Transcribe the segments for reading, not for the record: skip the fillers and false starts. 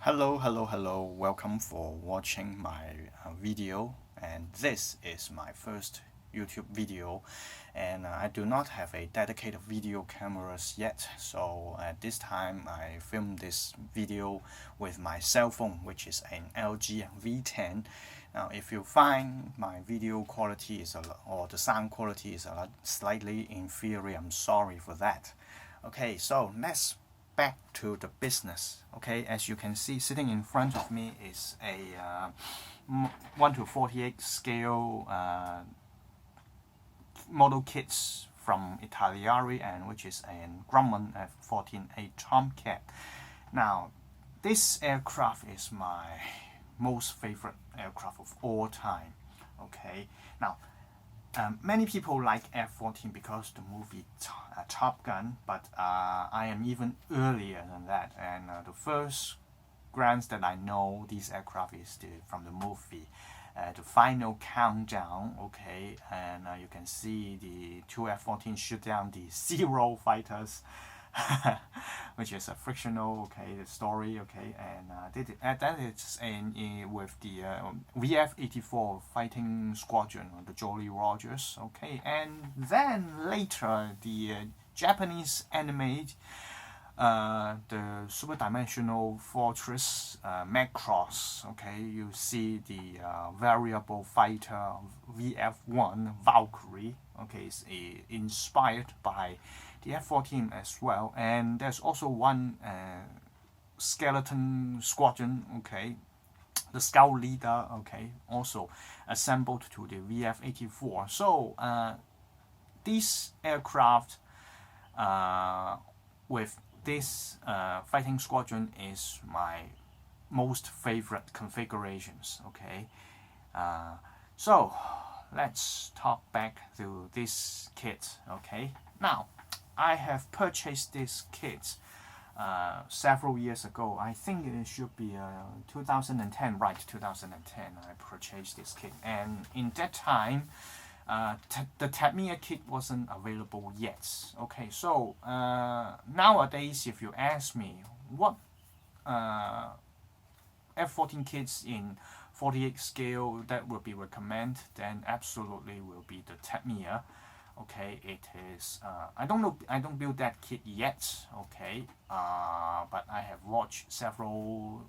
Hello, welcome for watching my video, and this is my first YouTube video, and I do not have a dedicated video cameras yet, so at this time I filmed this video with my cell phone, which is an LG V10. Now if you find my video quality is or the sound quality is slightly inferior, I'm sorry for that. Okay, so let's back to the business. Okay, as you can see, sitting in front of me is a 1:48 scale model kits from Italeri, and which is a Grumman F-14A Tomcat. Now, this aircraft is my most favorite aircraft of all time. Okay, now many people like F-14 because the movie Top Gun, but I am even earlier than that, and the first glance that I know this aircraft is from the movie The Final Countdown. Okay, and you can see the two F-14 shoot down the Zero fighters, which is a fictional story. Okay, and that is with the VF-84 fighting squadron, the Jolly Rogers. Okay, and then later the Japanese anime, the super dimensional fortress Macross. Okay, you see the variable fighter VF-1 Valkyrie. Okay, it's inspired by the F-14 as well, and there's also one skeleton squadron. Okay, the scout leader. Okay, also assembled to the VF-84. So this aircraft with this fighting squadron is my most favorite configurations. Okay, so let's talk back to this kit. Okay, now I have purchased this kit several years ago. I think it should be 2010, right? 2010 I purchased this kit, and in that time the Tamiya kit wasn't available yet. Okay, so nowadays if you ask me what F-14 kits in 48 scale that will be recommended, then absolutely will be the Tamiya. Okay, it is I don't build that kit yet. Okay, but I have watched several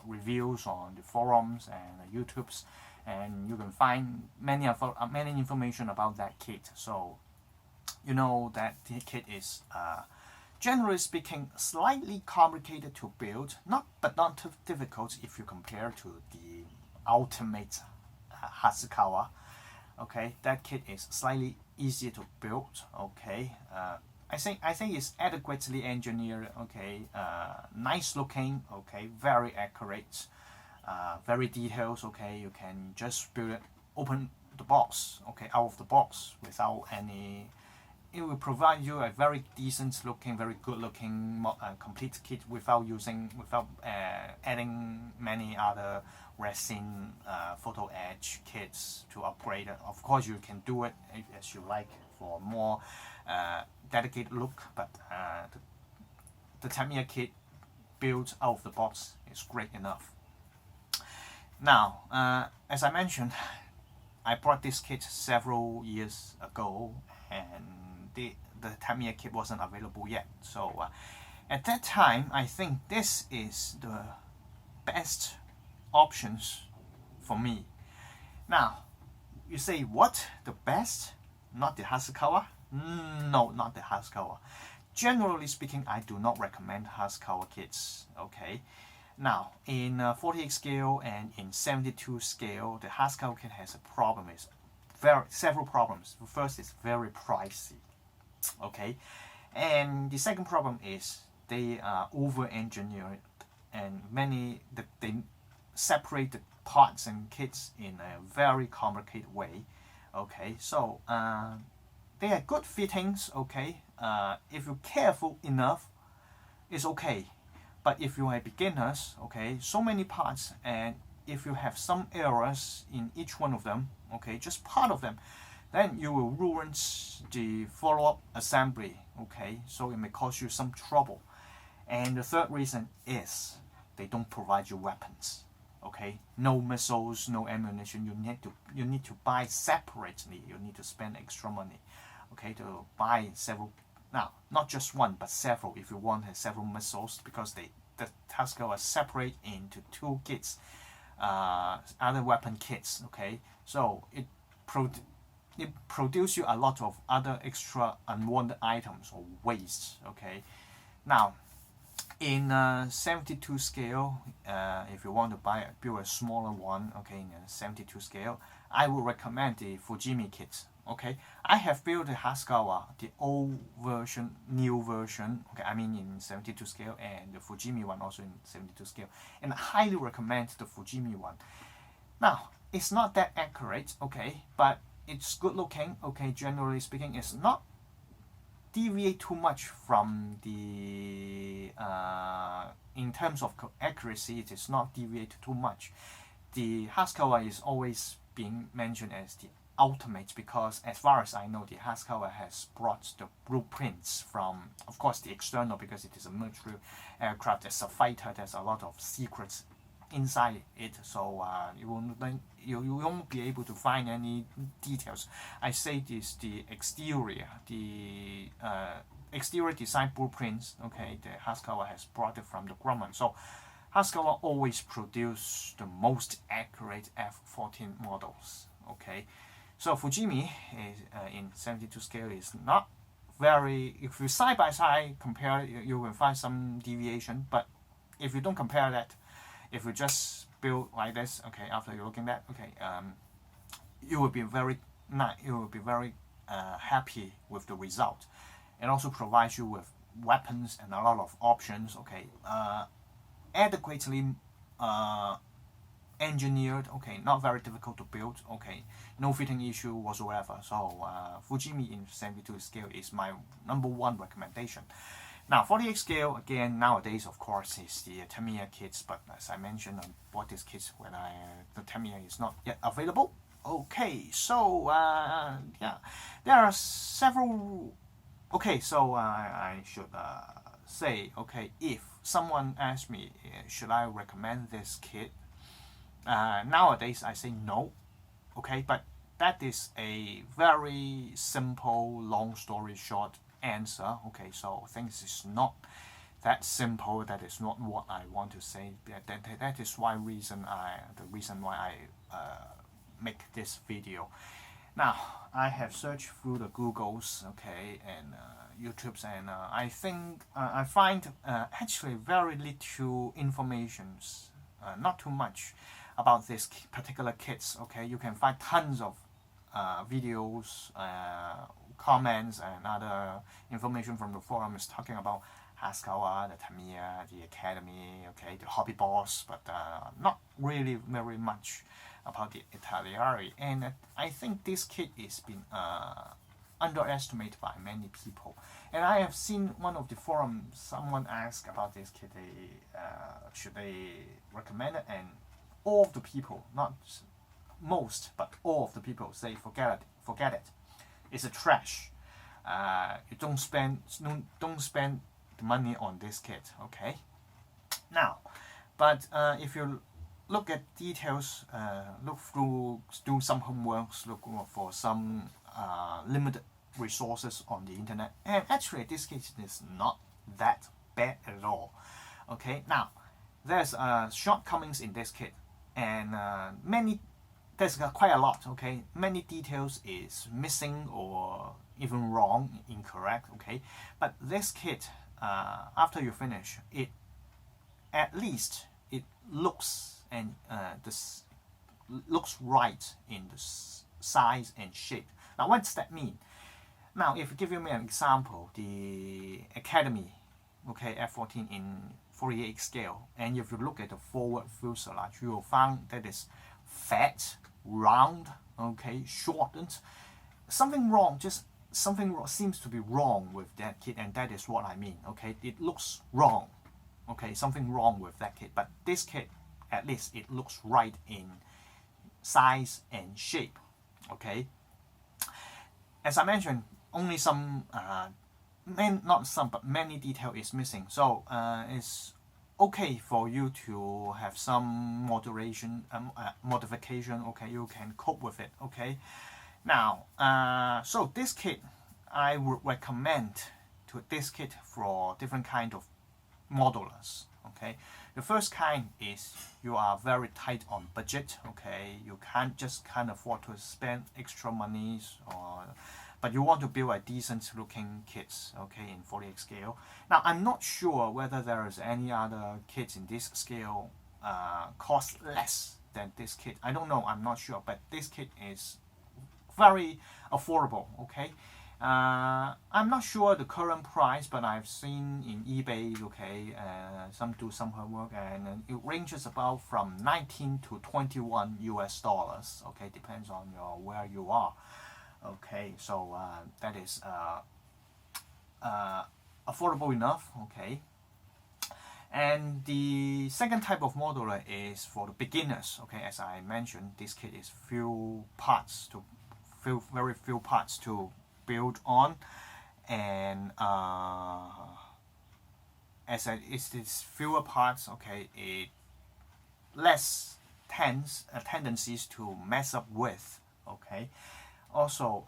reviews on the forums and YouTubes, and you can find many information about that kit. So you know that the kit is generally speaking slightly complicated to build, but not too difficult if you compare to the ultimate Hasakawa. Okay, that kit is slightly easier to build. Okay, I think it's adequately engineered. Okay, nice looking. Okay, very accurate, very detailed. Okay, you can just build it, open the box. Okay, out of the box without any. It will provide you a very decent looking, very good looking complete kit without adding many other resin photo etch kits to upgrade it. Of course, you can do it as you like for more dedicated look, but the Tamiya kit built out of the box is great enough. Now, as I mentioned, I bought this kit several years ago, and the Tamiya kit wasn't available yet. So at that time, I think this is the best options for me. Now, you say, what? The best? Not the Hasakawa? No, not the Hasakawa. Generally speaking, I do not recommend Hasakawa kits. Okay. Now, in 48 scale and in 72 scale, the Hasakawa kit has a problem. Is several problems. The first is very pricey. Okay, and the second problem is they are over-engineered, and they separate the parts and kits in a very complicated way. Okay, so they are good fittings. Okay, if you're careful enough, it's okay. But if you are beginners, okay, so many parts, and if you have some errors in each one of them, okay, just part of them, then you will ruin the follow-up assembly. Okay, so it may cause you some trouble. And the third reason is they don't provide you weapons. Okay, no missiles, no ammunition. You need to buy separately. You need to spend extra money, okay, to buy several. Now, not just one, but several. If you want several missiles, because the Tuscarora are separate into two kits, other weapon kits. Okay, so it produces you a lot of other extra unwanted items or waste. Okay, now, in 72 scale, if you want to build a smaller one, okay, in a 72 scale, I would recommend the Fujimi kit. Okay, I have built the Hasegawa, the old version, new version. Okay, I mean in 72 scale, and the Fujimi one also in 72 scale, and I highly recommend the Fujimi one. Now, it's not that accurate, okay, but it's good looking. Okay, generally speaking, it's not deviate too much from the in terms of accuracy. It is not deviate too much. The Hasegawa is always being mentioned as the ultimate because, as far as I know, the Hasegawa has brought the blueprints from, of course, the external, because it is a military aircraft. As a fighter, there's a lot of secrets inside it, so you won't be able to find any details. I say this, the exterior design blueprints. Okay, the Hasegawa has brought it from the Grumman. So Hasegawa always produce the most accurate F-14 models. Okay, so Fujimi is in 72 scale is not very. If you side by side compare, you will find some deviation. But if you don't compare that, if you just build like this, okay, after you're looking at, okay, you will be very happy with the result, and also provides you with weapons and a lot of options. Okay, adequately engineered. Okay, not very difficult to build. Okay, no fitting issue whatsoever. So Fujimi in 72 scale is my #1 recommendation. Now, 48 scale, again, nowadays, of course, is the Tamiya kits, but as I mentioned, I bought these kits when the Tamiya is not yet available. Okay, so, yeah, there are several. Okay, so I should say, okay, if someone asks me, should I recommend this kit? Nowadays, I say no, okay, but that is a very simple, long story short answer. Okay, so things is not that simple. That is not what I want to say. That is the reason why I make this video. Now, I have searched through the Googles, okay, and YouTubes, and I think I find actually very little informations, not too much about this particular kits. Okay, you can find tons of videos, comments, and other information from the forums talking about Hasegawa, the Tamiya, the Academy, okay, the Hobby Boss, but not really very much about the Italeri. And I think this kit is been underestimated by many people. And I have seen one of the forums, someone asked about this kit, should they recommend it, and all of the people, not most, but all of the people say forget it. It's a trash. You don't spend the money on this kit. Okay. Now, but if you look at details, do some homeworks, look for some limited resources on the internet, and actually this kit is not that bad at all. Okay. Now, there's shortcomings in this kit, and there's quite a lot. Okay, many details is missing or even wrong, incorrect. Okay, but this kit, after you finish it, at least it looks and looks right in the size and shape. Now, what does that mean? Now, if you give me an example, the Academy, okay, F-14 in 48 scale, and if you look at the forward fuselage, you will find that is fat, round, okay, shortened. Something wrong, seems to be wrong with that kit, and that is what I mean. Okay, it looks wrong. Okay, something wrong with that kit, but this kit, at least it looks right in size and shape. Okay, as I mentioned, only some not some, but many detail is missing. So it's okay for you to have some modification. Okay, you can cope with it. Okay, now so this kit I would recommend to this kit for different kind of modelers. Okay, the first kind is you are very tight on budget. Okay, you can't afford to spend extra monies, but you want to build a decent looking kits, okay, in 48 scale. Now I'm not sure whether there is any other kits in this scale cost less than this kit. I don't know, I'm not sure, but this kit is very affordable. Okay, I'm not sure the current price, but I've seen in eBay. Okay, some do some homework, and it ranges about from 19 to 21 US dollars. Okay, depends on where you are. Okay, so that is affordable enough. Okay, and the second type of modeler is for the beginners. Okay, as I mentioned, this kit is very few parts to build on, and as it's fewer parts. Okay, it less tendencies to mess up with. Okay, also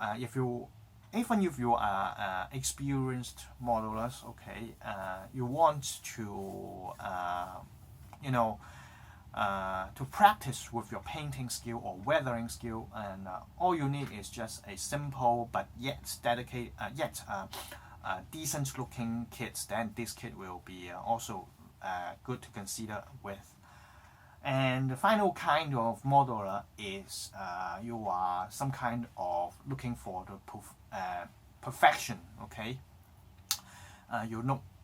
even if you are experienced modelers, okay, you want to to practice with your painting skill or weathering skill, and all you need is just a simple but yet dedicated decent looking kit. Then this kit will be also good to consider with. And the final kind of modeler is you are some kind of looking for the perfection. Okay,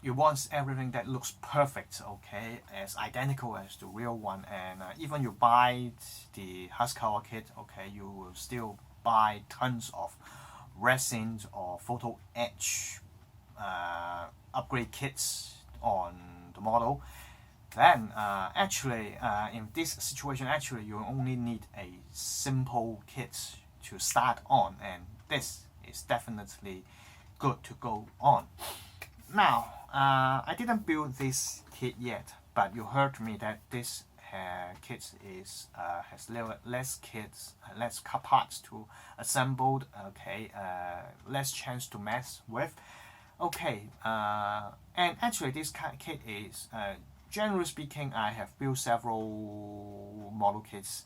you want everything that looks perfect. Okay, as identical as the real one, and even you buy the Husqvarna kit. Okay, you will still buy tons of resins or photo etch upgrade kits on the model. Then in this situation, actually you only need a simple kit to start on, and this is definitely good to go on. Now I didn't build this kit yet, but you heard me that this kit has less parts to assemble. Okay, less chance to mess with. Okay, and actually this kit is generally speaking, I have built several model kits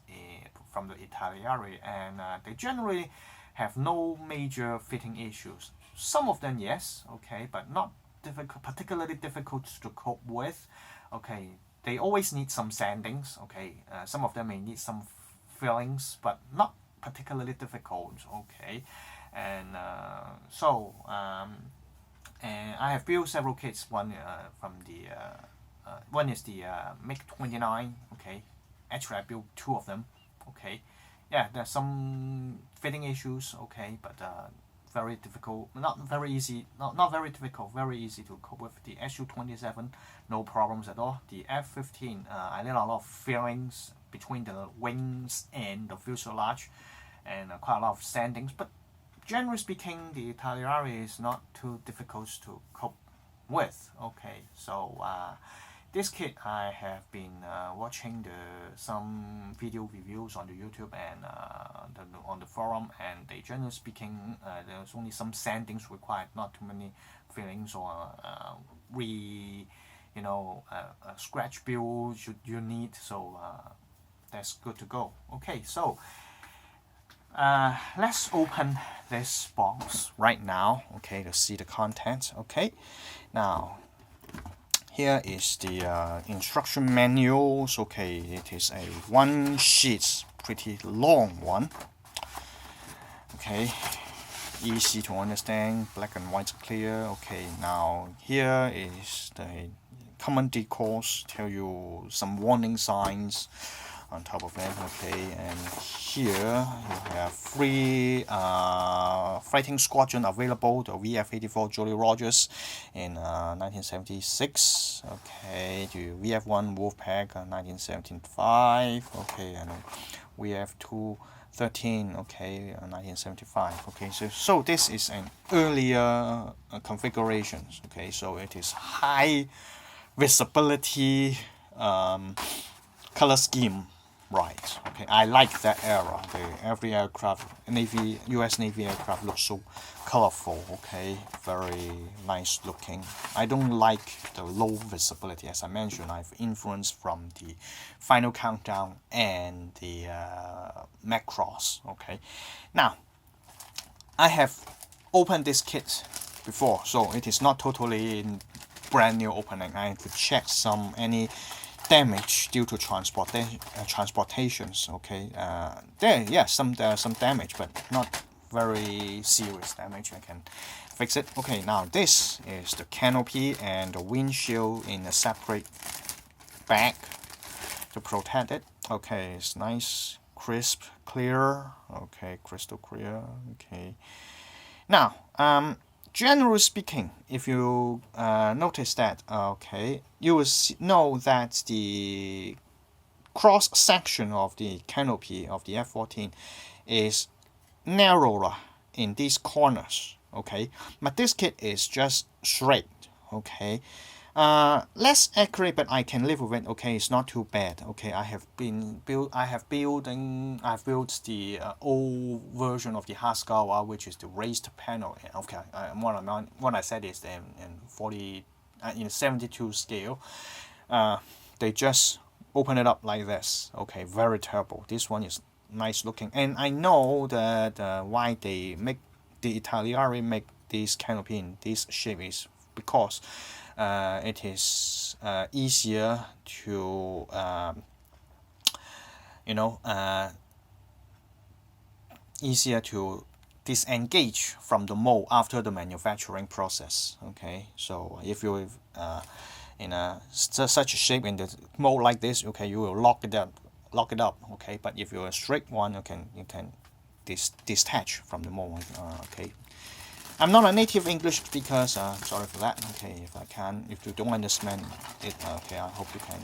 from the Italeri, and they generally have no major fitting issues. Some of them, yes, okay, but not particularly difficult to cope with. Okay, they always need some sandings. Okay, some of them may need some fillings, but not particularly difficult. Okay, and and I have built several kits. One is the MiG-29. Okay, actually I built two of them. Okay, yeah, there's some fitting issues. Okay, but very difficult, not very difficult, very easy to cope with. The Su-27, no problems at all. The F-15, I need a lot of fillings between the wings and the fuselage, and quite a lot of sandings. But generally speaking, the Italeri is not too difficult to cope with. Okay, so this kit I have been watching some video reviews on the YouTube and on the forum, and they generally speaking there's only some sandings required, not too many fillings or scratch build you need. So that's good to go. Okay, so let's open this box right now. Okay, to see the contents. Okay, now here is the instruction manuals. Okay, it is a one sheet, pretty long one. Okay, easy to understand, black and white clear. Okay, now here is the common decals, tell you some warning signs on top of it. Okay, and here you have 3 fighting squadron available, the VF-84 Jolly Rogers in 1976. Okay, the VF-1 Wolfpack 1975. Okay, and VF-213. Okay, 1975. Okay, so this is an earlier configuration. Okay, so it is high visibility color scheme. Right. Okay. I like that era. Every aircraft, U.S. Navy aircraft looks so colorful. Okay. Very nice looking. I don't like the low visibility. As I mentioned, I've influenced from the Final Countdown and the Macross. Okay. Now, I have opened this kit before, so it is not totally brand new opening. I have to check any damage due to transportations. Okay, there are some damage, but not very serious damage. I can fix it. Okay, now this is the canopy and the windshield in a separate bag to protect it. Okay, it's nice, crisp, clear. Okay, crystal clear. Okay, now generally speaking, if you notice that, okay, you will know that the cross section of the canopy of the F-14 is narrower in these corners. Okay, but this kit is just straight. Okay, less accurate, but I can live with it. Okay, it's not too bad. Okay, I've built the old version of the Haskell, which is the raised panel. Okay, what I said is in 72 scale. They just open it up like this. Okay, very terrible. This one is nice looking, and I know that why they make the Italeri make this canopy in this shape is because it is easier to disengage from the mold after the manufacturing process. Okay, so if you in such a shape in the mold like this, okay, you will lock it up. Okay, but if you're a straight one, you can detach from the mold. Okay, I'm not a native English speaker, so sorry for that. Okay, if you don't understand it, okay, I hope you can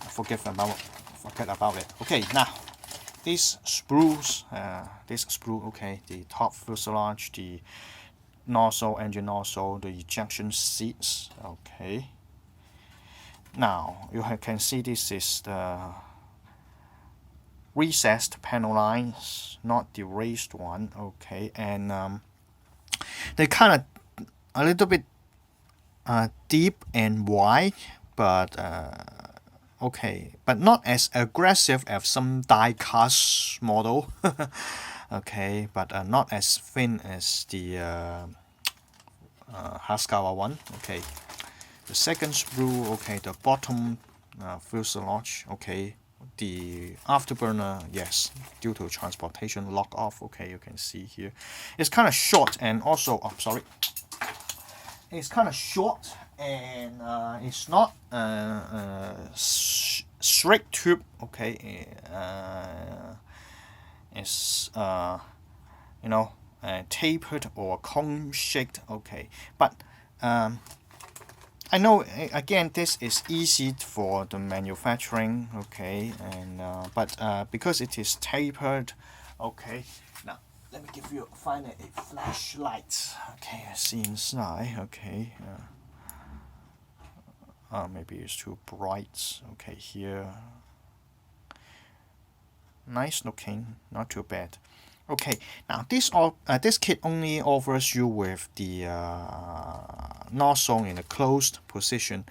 forget about it. Okay, now these sprues, okay, the top fuselage, the nozzle, engine nozzle, the ejection seats. Okay, now you can see this is the recessed panel lines, not the raised one. Okay, and they kind of a little bit deep and wide, but okay, but not as aggressive as some die-cast model. Okay, but not as thin as the Haskell one. Okay, the second sprue. Okay, the bottom fuselage. Okay, the afterburner, yes, due to transportation lock off. Okay, you can see here it's kind of short, and also it's kind of short, and it's not straight tube. Okay, it's tapered or cone shaped. Okay, but I know again this is easy for the manufacturing. Okay, and but because it is tapered. Okay, now let me find a flashlight. Okay, I see inside. Okay, maybe it's too bright. Okay, here, nice looking, not too bad. Okay, now this kit only offers you with the nozzle in a closed position.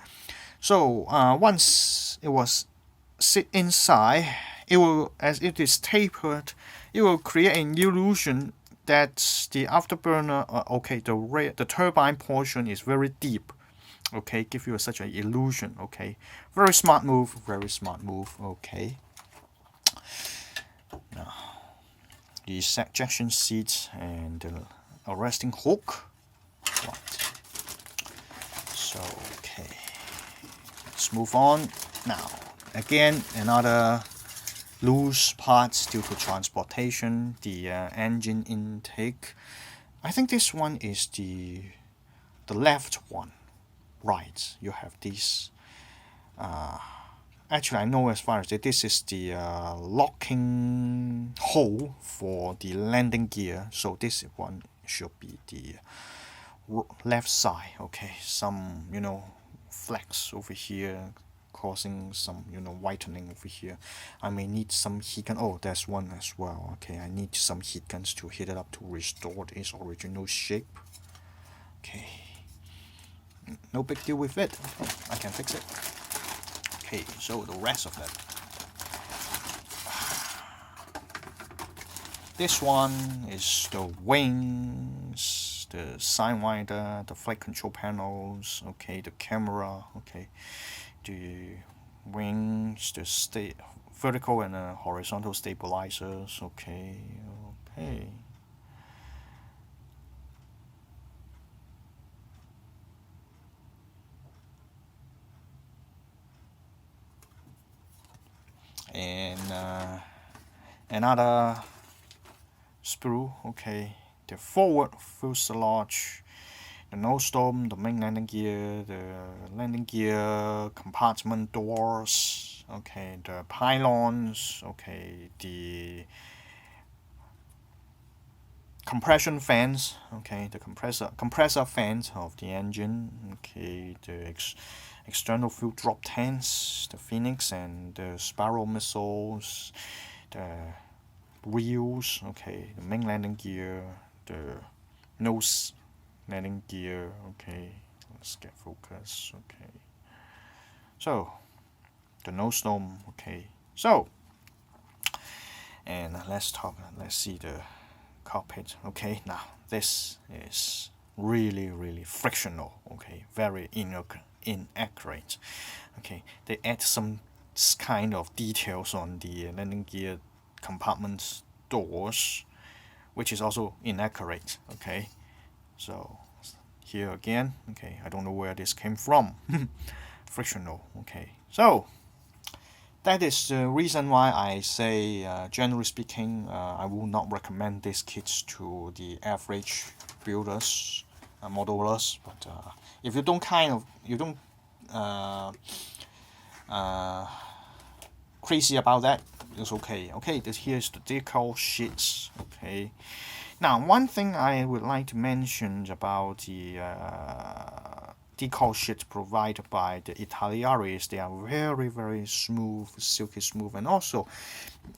So once it was sit inside, it will, as it is tapered, it will create an illusion that the afterburner, the turbine portion is very deep. Okay, give you such an illusion. Okay, very smart move. Okay. Now, the ejection seat and the arresting hook. Right. So, okay, let's move on. Now, again, another loose parts due to transportation. The engine intake. I think this one is the left one. Right, you have this. Actually, I know as far as this is the locking hole for the landing gear. So this one should be the left side. Okay, some flecks over here, causing some, you know, whitening over here. I may need some heat gun. Oh, there's one as well. Okay, I need some heat guns to heat it up to restore its original shape. Okay, no big deal with it. I can fix it. Okay, so the rest of that. This one is the wings, the sidewinder, the flight control panels, okay, the camera, okay, the wings, the vertical and horizontal stabilizers, okay. And another sprue, okay, the forward fuselage, the nose dome, the main landing gear, the landing gear compartment doors, okay, the pylons, okay, the compression fans, okay, the compressor fans of the engine, okay, the external fuel drop tanks, the Phoenix and the Spiral missiles, the wheels, okay, the main landing gear, the nose landing gear, okay, let's get focus, okay, so the nose dome, okay, so, and let's see the cockpit, okay. Now this is really frictional, okay, very inaccurate, okay. They add some kind of details on the landing gear compartment doors, which is also inaccurate, okay. So here again, okay, I don't know where this came from. Frictional, okay. So that is the reason why I say, generally speaking, I will not recommend these kits to the average builders, modelers. But if you don't crazy about that, it's okay. Okay, here's the decal sheets. Okay. Now, one thing I would like to mention about the decal sheets provided by the Italeri is they are very smooth, silky smooth, and also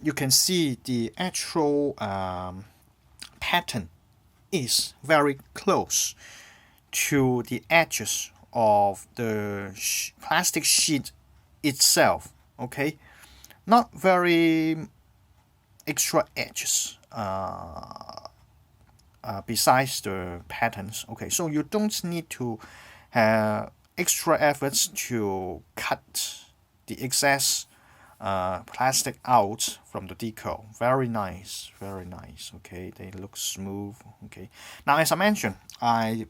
you can see the actual pattern is very close to the edges of the plastic sheet itself. Okay, not very extra edges besides the patterns. Okay, so you don't need to have extra efforts to cut the excess plastic out from the decal. Very nice. Okay, they look smooth. Okay, now as I mentioned, I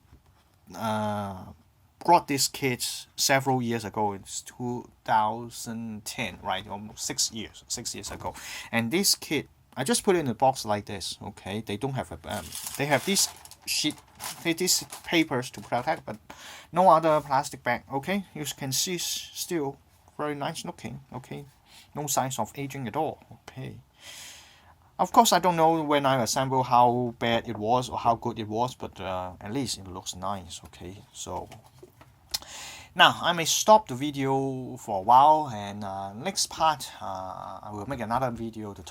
brought this kit several years ago. It's 2010, right? Almost 6 years ago. And this kit, I just put it in a box like this. Okay, they don't have a they have this sheet, these papers to protect, but no other plastic bag. Okay, you can see still very nice looking. Okay, no signs of aging at all. Okay. Of course, I don't know when I assemble how bad it was or how good it was, but at least it looks nice. Okay, so now I may stop the video for a while, and next part I will make another video to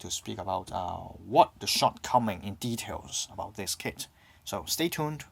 speak about what the shortcoming in details about this kit. So stay tuned.